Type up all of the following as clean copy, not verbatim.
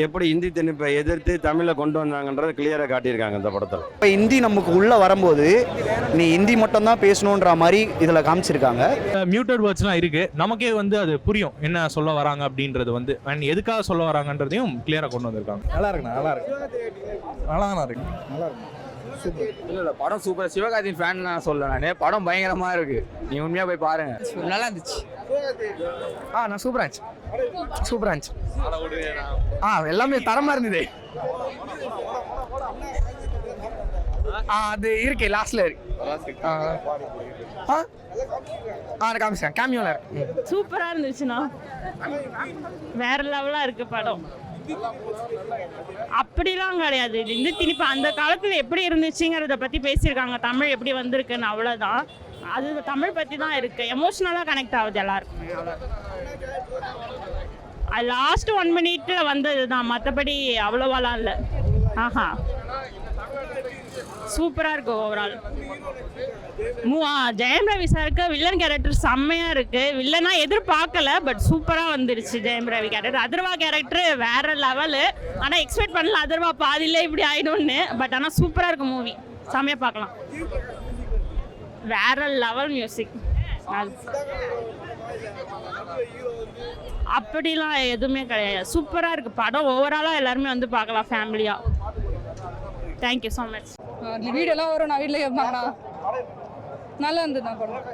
எப்படி இந்தி திணிப்பை எதிர்த்து தமிழை கொண்டு வந்தாங்கன்றதை கிளியராக காட்டியிருக்காங்க இந்த படத்தில். இப்போ ஹிந்தி நமக்கு உள்ளே வரும்போது நீ ஹிந்தி மட்டும் தான் பேசணுன்ற மாதிரி இதில் காமிச்சிருக்காங்க. மியூட்டட் வேர்ட்ஸ்லாம் இருக்குது, நமக்கே வந்து அது புரியும் என்ன சொல்ல வராங்க அப்படின்றது வந்து அண்ட் எதுக்காக சொல்ல வராங்கன்றதையும் கிளியராக கொண்டு வந்திருக்காங்க. நல்லா இருக்குண்ணா, நல்லா இருக்கு, நல்லா இருக்கு, நல்லா இருக்கு. இல்லை படம் சூப்பர். சிவகார்த்தியின் ஃபேன் நான் சொல்ல, நான் படம் பயங்கரமாக இருக்கு, நீ உண்மையாக போய் பாருங்க. நல்லா இருந்துச்சு. நான் சூப்பராக இருந்துச்சு, சூப்பராக இருந்துச்சு. எல்லாமே தரமாக இருந்தது. அது இருக்கு லாஸ்ட்ல இருக்கு. காமிச்சேன் கேமியோல இருக்கு. சூப்பரா இருந்துச்சுண்ணா, வேற லெவலா இருக்கு படம். அப்படிலாம் கிடையாது, இந்த திணிப்பு அந்த காலத்துல எப்படி இருந்துச்சுங்கிறத பத்தி பேசியிருக்காங்க. தமிழ் எப்படி வந்திருக்குன்னு அவ்வளவுதான். அது தமிழ் பத்தி தான் இருக்கு. எமோஷனலா கனெக்ட் ஆகுது எல்லாருக்குமே. லாஸ்ட் 1 மினிட்ல வந்தது தான், மற்றபடி அவ்வளோவாலாம் இல்லை. ஆஹா சூப்பராக இருக்கு ஓவரால். ஜெயம் ரவி சாருக்கு வில்லன் கேரக்டர் செம்மையாக இருக்கு. வில்லனா எதிர்பார்க்கல, பட் சூப்பராக வந்துருச்சு ஜெயம் ரவி கேரக்டர். அதர்வா கேரக்டர் வேற லெவலு, ஆனால் எக்ஸ்பெக்ட் பண்ணல அதர்வா பாதியில் இப்படி ஆயிடும்னு. பட் ஆனால் சூப்பராக இருக்கு மூவி, செம்மையாக பார்க்கலாம். வேற லெவல் மியூசிக். அப்படிலாம் எதுவுமே கிடையாது, சூப்பராக இருக்குது படம். ஓவராலாக எல்லாருமே வந்து பார்க்கலாம் ஃபேமிலியாக. Thank you so much. வீடியோலாம் வரும், நான் வீட்டில் கேட்பாங்கண்ணா. நல்லா இருந்ததுண்ணா படம்,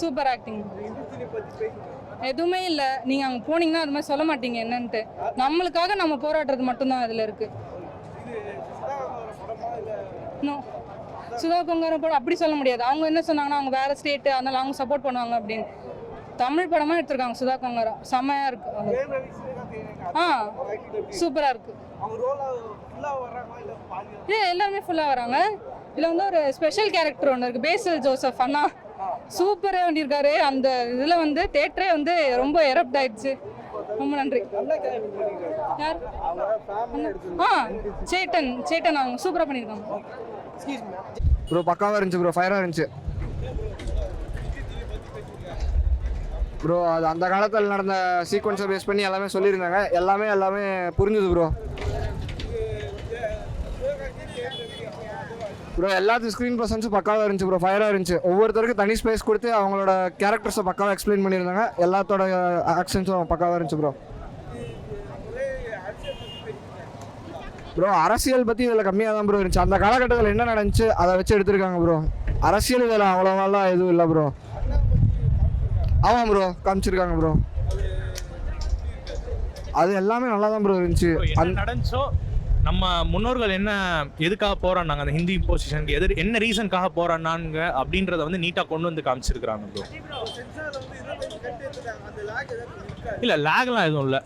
சூப்பர் ஆக்டிங். எதுவுமே இல்லை, நீங்கள் அங்கே போனீங்கன்னா அது மாதிரி சொல்ல மாட்டீங்க என்னன்ட்டு. நம்மளுக்காக நம்ம போராடுறது மட்டும்தான் அதில் இருக்குது. இன்னும் சுதா கொங்காரம் படம் அப்படி சொல்ல முடியாது. அவங்க என்ன சொன்னாங்கன்னா அவங்க வேறு ஸ்டேட்டு, அதனால் அவங்க சப்போர்ட் பண்ணுவாங்க அப்படின்னு. தமிழ் படமாக எடுத்திருக்காங்க சுதா கொங்காரம், செம்மையாக இருக்கு. சூப்பராக இருக்கு. எல்லாருமே ஃபுல்லாக வராங்க. இதில் வந்து ஒரு ஸ்பெஷல் கேரக்டர் ஒன்று இருக்குது, பேசல் ஜோசப் அண்ணா சூப்பராக பண்ணியிருக்காரு. அந்த இதில் வந்து தேட்டரே வந்து ரொம்ப எரப்ட் ஆயிடுச்சு. ரொம்ப நன்றி. யார்? சேட்டன் அவங்க சூப்பராக பண்ணியிருக்காங்க. ப்ரோ பக்காவாக இருந்துச்சு ப்ரோ, ஃபயராக இருந்துச்சு ப்ரோ. அது அந்த காலத்தில் நடந்த சீக்வன்ஸை பேஸ் பண்ணி எல்லாமே சொல்லியிருந்தாங்க. எல்லாமே புரிஞ்சுது ப்ரோ. ப்ரோ எல்லாத்துக்கும் ஸ்க்ரீன் ப்ரெசன்ஸும் பக்காவாக இருந்துச்சு ப்ரோ, ஃபயராக இருந்துச்சு. ஒவ்வொருத்தருக்கும் தனி ஸ்பேஸ் கொடுத்து அவங்களோட கேரக்டர்ஸை பக்காவாக எக்ஸ்பிளைன் பண்ணியிருந்தாங்க. எல்லாத்தோட ஆக்ஷன்ஸும் பக்காவாக இருந்துச்சு ப்ரோ. ப்ரோ அரசியல் பற்றி இதில் கம்மியாக தான் ப்ரோ இருந்துச்சு. அந்த காலகட்டத்தில் என்ன நடந்துச்சு அதை வச்சு எடுத்திருக்காங்க ப்ரோ. அரசியல் இதில் அவ்வளோவாலாம் எதுவும் இல்லை ப்ரோ. ஆமாம் ப்ரோ, காமிச்சிருக்காங்க ப்ரோ. அது எல்லாமே நல்லா தான் ப்ரோ இருந்துச்சு. அது நடந்துச்சோ நம்ம முன்னோர்கள் என்ன எதுக்காக போறான்னாங்க, அந்த ஹிந்தி பொசிஷனுக்கு என்ன ரீசனுக்காக போறான்னாங்க அப்படின்றத வந்து நீட்டாக கொண்டு வந்து காமிச்சிருக்கிறாங்க ப்ரோ. இல்லை லேக்லாம் எதுவும் இல்லை,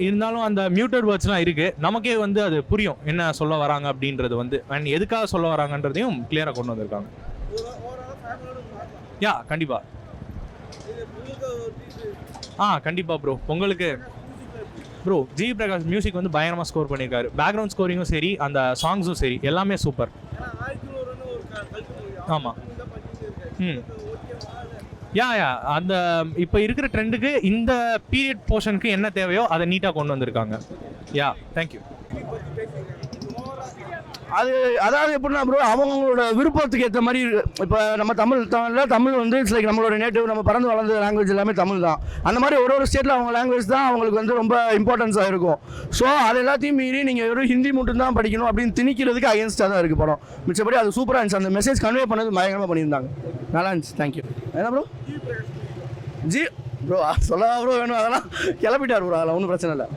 இருந்தாலும் அந்த மியூட்டட் வேர்ட்ஸ்லாம் இருக்குது, நமக்கே வந்து அது புரியும் என்ன சொல்ல வராங்க அப்படின்றது வந்து அண்ட் எதுக்காக சொல்ல வராங்கன்றதையும் கிளியராக கொண்டு வந்திருக்காங்க. கண்டிப்பாக. கண்டிப்பாக ப்ரோ. பொங்கலுக்கு ப்ரோ ஜி பிரகாஷ் மியூசிக் வந்து பயங்கரமாக ஸ்கோர் பண்ணியிருக்காரு. பேக்ரவுண்ட் ஸ்கோரிங்கும் சரி, அந்த சாங்ஸும் சரி, எல்லாமே சூப்பர். ஆமாம். அந்த இப்போ இருக்கிற ட்ரெண்டுக்கு இந்த பீரியட் போர்ஷனுக்கு என்ன தேவையோ அதை நீட்டாக கொண்டு வந்திருக்காங்க. தேங்க்யூ. அதாவது எப்படின்னா ப்ரோ, அவங்களோட விருப்பத்துக்கு ஏற்ற மாதிரி. இப்போ நம்ம தமிழ் வந்து இட்ஸ் லைக் நம்மளோட நேட்டிவ், நம்ம பறந்து வளர்ந்த லாங்குவேஜ் எல்லாமே தமிழ் தான். அந்த மாதிரி ஒரு ஸ்டேட்டில் அவங்க லாங்குவேஜ் தான் அவங்களுக்கு வந்து ரொம்ப இம்பார்ட்டன்ஸாக இருக்கும். ஸோ அது எல்லாத்தையும் மீறி நீங்கள் வெறும் ஹிந்தி மட்டும் தான் படிக்கணும் அப்படின்னு திணிக்கிறதுக்கு அகேன்ஸ்டாக தான் இருக்குது படம். மிச்சப்படி அது சூப்பராக இருந்துச்சு. அந்த மெசேஜ் கன்வே பண்ணது பயங்கரமாக பண்ணியிருந்தாங்க, நல்லா இருந்துச்சு. தேங்க்யூ. என்ன ப்ரோ ப்ரோ சொல்லவா ப்ரோ வேணும், அதெல்லாம் கிளப்பிட்டார் ப்ரோ, அதெல்லாம் ஒன்றும் பிரச்சனை இல்லை.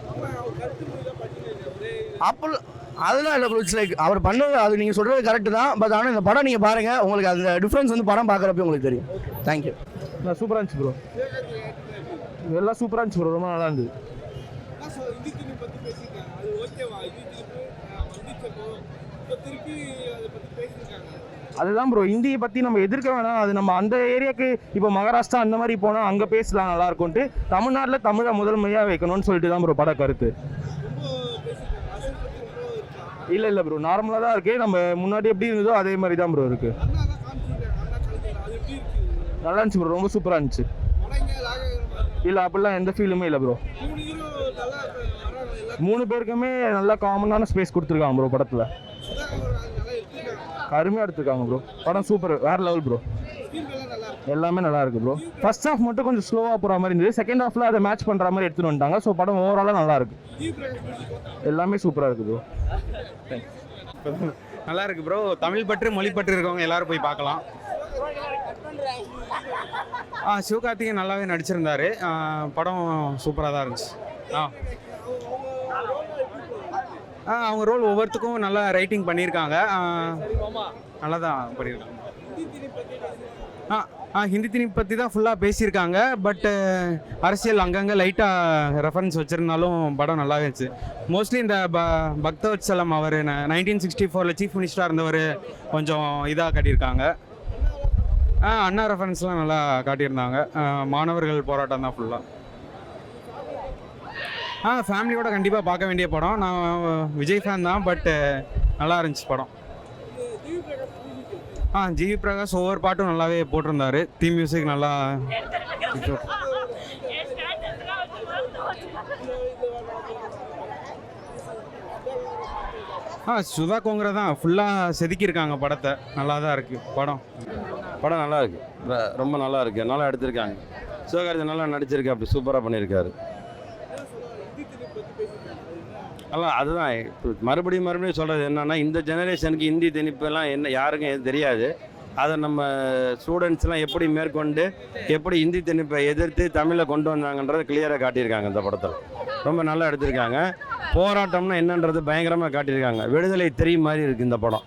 அதெல்லாம் இல்லை ப்ரோ, இட்ஸ் லைக் அவர் பண்ணது அது நீங்கள் சொல்கிறது கரெக்டு தான். பட் ஆனால் இந்த படம் நீங்கள் பாருங்கள், உங்களுக்கு அந்த டிஃப்ரென்ஸ் வந்து படம் பார்க்குறப்ப உங்களுக்கு தெரியும். தேங்க்யூ. சூப்பராக இருந்துச்சு ப்ரோ, எல்லாம் சூப்பராக இருந்துச்சு ப்ரோ, ரொம்ப நல்லா இருந்தது. அதுதான் ப்ரோ, இந்தியை பற்றி நம்ம எதிர்க்க வேணாம். அது நம்ம அந்த ஏரியாவுக்கு இப்போ மகாராஷ்டிரா அந்த மாதிரி போனால் அங்கே பேசலாம் நல்லா இருக்கும்ட்டு, தமிழ்நாட்டில் தமிழை முதன்மையாக வைக்கணும்னு சொல்லிட்டு தான் ப்ரோ பட கருத்து. இல்லை ப்ரோ, நார்மலாக தான் இருக்குது. நம்ம முன்னாடி எப்படி இருந்ததோ அதே மாதிரி தான் ப்ரோ இருக்குது. நல்லா இருந்துச்சு ப்ரோ, ரொம்ப சூப்பராக இருந்துச்சு. இல்லை அப்படிலாம் எந்த ஃபீலுமே இல்லை ப்ரோ. 3 பேருக்குமே நல்ல காமனான ஸ்பேஸ் கொடுத்துருக்காங்க ப்ரோ படத்தில். அருமையாக எடுத்துருக்காங்க ப்ரோ. படம் சூப்பர், வேறு லெவல் ப்ரோ. எல்லாமே நல்லா இருக்கு ப்ரோ. ஃபர்ஸ்ட் ஹாஃப் மட்டும் கொஞ்சம் ஸ்லோவாக போகிற மாதிரி இருந்தது. செகண்ட் ஹாஃபில் அதை மேட்ச் பண்ணுற மாதிரி எடுத்துகிட்டு வந்துட்டாங்க. ஸோ படம் ஓவராலாக நல்லா இருக்கு. எல்லாமே சூப்பராக இருக்குது ப்ரோ. நல்லா இருக்கு ப்ரோ. தமிழ் பற்று மொழி பற்று இருக்கவங்க எல்லாரும் போய் பார்க்கலாம். சிவகார்த்திகேயன் நல்லாவே நடிச்சிருந்தாரு. படம் சூப்பராக தான் இருந்துச்சு. அவங்க ரோல் ஒவ்வொருத்துக்கும் நல்லா ரைட்டிங் பண்ணியிருக்காங்க. நல்லா தான் பண்ணியிருக்காங்க. ஹிந்தி திணிப்பு பற்றி தான் ஃபுல்லாக பேசியிருக்காங்க. பட்டு அரசியல் அங்கங்கே லைட்டாக ரெஃபரன்ஸ் வச்சுருந்தாலும் படம் நல்லா இருந்துச்சு. மோஸ்ட்லி இந்த பக்தவத்சலம் அவர் 1964 சீஃப் மினிஸ்டராக இருந்தவர் கொஞ்சம் இதாக காட்டியிருக்காங்க. அண்ணா ரெஃபரன்ஸ்லாம் நல்லா காட்டியிருந்தாங்க. மாணவர்கள் போராட்டம் தான் ஃபுல்லாக. ஃபேமிலியோட கண்டிப்பாக பார்க்க வேண்டிய படம். நான் விஜய் ஃபேன் தான், பட்டு நல்லா இருந்துச்சு படம். ஜிவி பிரகாஷ் ஒவ்வொரு பாட்டும் நல்லாவே போட்டிருந்தாரு. தீம் மியூசிக் நல்லா. சுதா கோங்கரை தான் ஃபுல்லாக செதுக்கியிருக்காங்க படத்தை. நல்லா தான் இருக்குது படம். படம் நல்லா இருக்கு, ரொம்ப நல்லா இருக்கு, நல்லா எடுத்திருக்காங்க. சிவகார்த்திகேயன் நல்லா நடிச்சிருக்கு, அப்படி சூப்பராக பண்ணியிருக்காரு. அதான் அதுதான் மறுபடியும் சொல்கிறது என்னென்னா, இந்த ஜெனரேஷனுக்கு ஹிந்தி திணிப்பெல்லாம் என்ன யாருக்கும் எதுவும் தெரியாது. அதை நம்ம ஸ்டூடெண்ட்ஸ்லாம் எப்படி மேற்கொண்டு எப்படி ஹிந்தி திணிப்பை எதிர்த்து தமிழில் கொண்டு வந்தாங்கன்றதை கிளியராக காட்டியிருக்காங்க இந்த படத்தில். ரொம்ப நல்லா எடுத்திருக்காங்க. போராட்டம்னா என்னன்றது பயங்கரமாக காட்டியிருக்காங்க. விடுதலை தெரியும் மாதிரி இருக்குது இந்த படம்.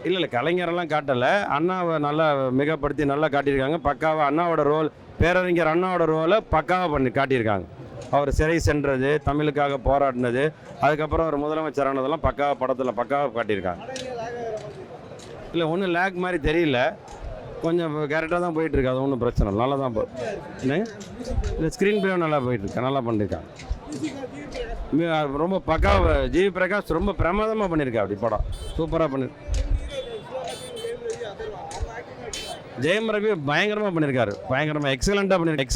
இல்லை கலைஞரெல்லாம் காட்டலை, அண்ணாவை நல்லா மிகப்படுத்தி நல்லா காட்டியிருக்காங்க. பக்காவாக அண்ணாவோட ரோல், பேரறிஞர் அண்ணாவோட ரோலை பக்காவாக காட்டியிருக்காங்க. அவர் சிறை சென்றது, தமிழுக்காக போராடினது, அதுக்கப்புறம் அவர் முதலமைச்சர் ஆனதெல்லாம் பக்காவாக படத்தில் பக்காவாக காட்டியிருக்காங்க. இல்லை ஒன்றும் லேக் மாதிரி தெரியல, கொஞ்சம் கேரக்டாக தான் போயிட்டுருக்கு. அது ஒன்றும் பிரச்சனை நல்லா தான் இல்லை ஸ்க்ரீன் பிளே நல்லா போயிட்டுருக்கு, நல்லா பண்ணியிருக்காங்க. ரொம்ப பக்காவாக ஜிவி பிரகாஷ் ரொம்ப பிரமாதமாக பண்ணியிருக்கா. அப்படி படம் சூப்பராக பண்ணியிருக்கு. ஜெயம் ரவி பயங்கரமாக பண்ணியிருக்காரு. பயங்கரமாக எக்ஸலண்ட்டாக பண்ணியிருக்காரு.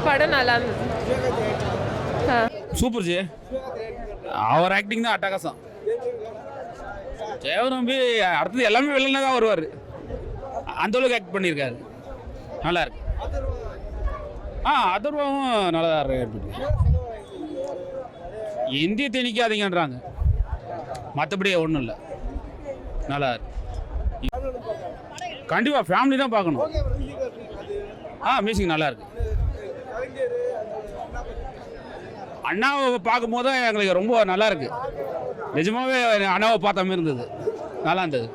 படம் நல்லா இருந்தது. Super G. அவர் ஆக்டிங் தான் அட்டகாசம். ஜெயம் ரவி அடுத்தது எல்லாமே வில்லனாக தான் வருவார். அந்த அளவுக்கு ஆக்ட் பண்ணியிருக்காரு. நல்லா இருக்கு. அதர்வாவும் நல்லா தான் இருக்கு. இந்தி திணிக்காதீங்கன்றாங்க, மற்றபடி ஒன்றும் இல்லை. நல்லா இருக்கு. கண்டிப்பாக ஃபேமிலி தான் பார்க்கணும். மியூசிக் நல்லா இருக்கு. அண்ணாவை பார்க்கும் போது எங்களுக்கு ரொம்ப நல்லா இருக்கு. நிஜமாவே அண்ணாவை பார்த்த மாதிரி இருந்தது, நல்லா இருந்தது.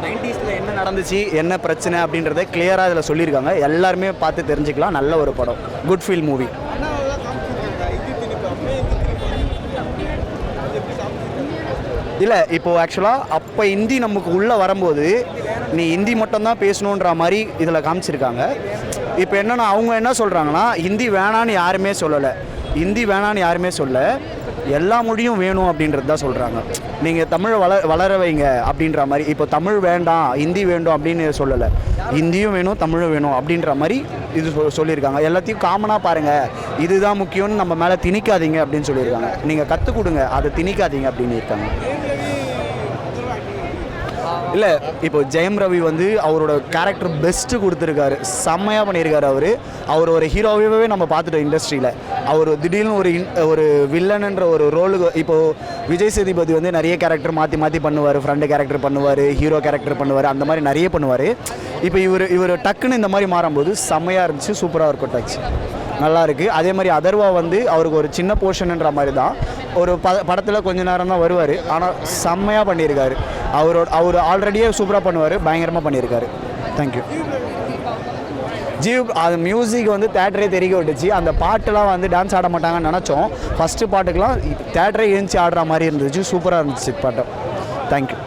90s என்ன நடந்துச்சு, என்ன பிரச்சனை அப்படின்றத கிளியராக இதில் சொல்லியிருக்காங்க. எல்லாருமே பார்த்து தெரிஞ்சுக்கலாம். நல்ல ஒரு படம், குட் ஃபீல் மூவி. இல்லை இப்போது ஆக்சுவலாக அப்போ ஹிந்தி நமக்கு உள்ளே வரும்போது நீ ஹிந்தி மட்டும்தான் பேசணுன்ற மாதிரி இதில் காமிச்சிருக்காங்க. இப்போ என்னென்னா அவங்க என்ன சொல்கிறாங்கன்னா, ஹிந்தி வேணான்னு யாருமே சொல்ல, எல்லா மொழியும் வேணும் அப்படின்றது தான் சொல்கிறாங்க. நீங்கள் தமிழ் வளர வைங்க அப்படின்ற மாதிரி. இப்போ தமிழ் வேண்டாம் ஹிந்தி வேண்டும் அப்படின்னு சொல்லலை, ஹிந்தியும் வேணும் தமிழும் வேணும் அப்படின்ற மாதிரி இது சொல்லியிருக்காங்க. எல்லாத்தையும் காமனாக பாருங்கள், இதுதான் முக்கியம்னு நம்ம மேலே திணிக்காதீங்க அப்படின்னு சொல்லியிருக்காங்க. நீங்கள் கற்றுக் கொடுங்க, அதை திணிக்காதீங்க அப்படின்னு இருக்காங்க. இல்லை இப்போ ஜெயம் ரவி வந்து அவரோட கேரக்டர் பெஸ்ட்டு கொடுத்துருக்காரு, செம்மையாக பண்ணியிருக்காரு. அவர் ஒரு ஹீரோவே நம்ம பார்த்துட்டோம் இண்டஸ்ட்ரியில். அவர் திடீர்னு ஒரு வில்லன்ன்ற ஒரு ரோலுக்கு, இப்போது விஜய் சேதுபதி வந்து நிறைய கேரக்டர் மாற்றி பண்ணுவார். ஃப்ரெண்டு கேரக்டர் பண்ணுவார், ஹீரோ கேரக்டர் பண்ணுவார், அந்த மாதிரி நிறைய பண்ணுவார். இப்போ இவர் டக்குன்னு இந்த மாதிரி மாறும்போது செம்மையாக இருந்துச்சு, சூப்பராக ஒர்க் அவுட் ஆச்சு, நல்லா இருக்குது. அதே மாதிரி அதர்வா வந்து அவருக்கு ஒரு சின்ன போர்ஷன்ன்ற மாதிரி தான், ஒரு படத்தில் கொஞ்ச நேரம் தான் வருவார், ஆனால் செம்மையாக பண்ணியிருக்காரு. அவர் ஆல்ரெடியே சூப்பராக பண்ணுவார், பயங்கரமாக பண்ணியிருக்காரு. தேங்க்யூ. அது மியூசிக் வந்து தேட்டரே தெரிய விட்டுச்சு. அந்த பாட்டெலாம் வந்து டான்ஸ் ஆட மாட்டாங்கன்னு நினச்சோம். ஃபஸ்ட்டு பாட்டுக்கெலாம் தேட்டரே எழுந்துச்சி ஆடுற மாதிரி இருந்துச்சு, சூப்பராக இருந்துச்சு பாட்டு. தேங்க்யூ.